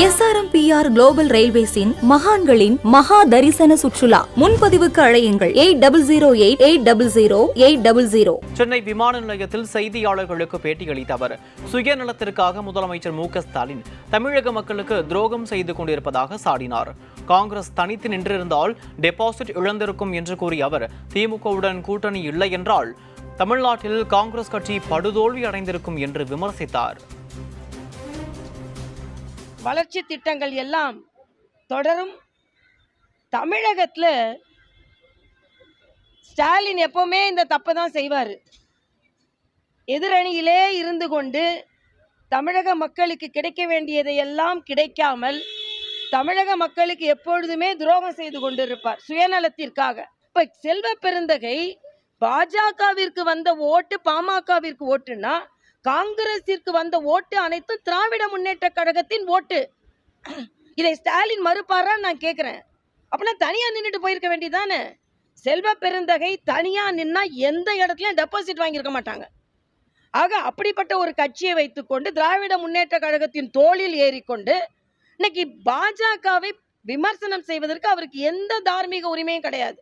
SRMPR global ரயில்வேஸின் மகான்களின் மகா தரிசன சுற்றுலா. முன்பதிவுக்கு அழையுங்கள் 8008000800. சென்னை விமான நிலையத்தில் செய்தியாளர்களுக்கு பேட்டியளித்த அவர், சுயநலத்திற்காக முதலமைச்சர் மு.க.ஸ்டாலின் தமிழக மக்களுக்கு துரோகம் செய்து கொண்டிருப்பதாக சாடினார். காங்கிரஸ் தனித்து நின்றிருந்தால் டெபாசிட் இழந்திருக்கும் என்று கூறிய அவர், திமுகவுடன் கூட்டணி இல்லை என்றால் தமிழ்நாட்டில் காங்கிரஸ் கட்சி படுதோல்வி அடைந்திருக்கும் என்று விமர்சித்தார். வளர்ச்சி திட்டங்கள் எல்லாம் தொடரும். தமிழகத்தில் ஸ்டாலின் எப்பவுமே இந்த தப்பை தான் செய்வார். எதிரணியிலே இருந்து கொண்டு தமிழக மக்களுக்கு கிடைக்க வேண்டியதையெல்லாம் கிடைக்காமல் தமிழக மக்களுக்கு எப்பொழுதுமே துரோகம் செய்து கொண்டிருப்பார் சுயநலத்திற்காக. இப்போ செல்வ பெருந்தகை பாஜகவிற்கு வந்த ஓட்டு பாமகவிற்கு ஓட்டுன்னா, காங்கிரசிற்கு வந்த ஓட்டு அனைத்தும் திராவிட முன்னேற்ற கழகத்தின் ஓட்டு. இதை ஸ்டாலின் மறுப்பாரா நான் கேட்கிறேன். அப்படின்னா தனியா நின்றுட்டு போயிருக்க வேண்டியதானே. செல்வ பெருந்தகை தனியா நின்னா எந்த இடத்துலயும் டெபாசிட் வாங்கியிருக்க மாட்டாங்க. ஆக அப்படிப்பட்ட ஒரு கட்சியை வைத்துக்கொண்டு திராவிட முன்னேற்ற கழகத்தின் தோளில் ஏறிக்கொண்டு இன்னைக்கு பாஜகவை விமர்சனம் செய்வதற்கு அவருக்கு எந்த தார்மீக உரிமையும் கிடையாது.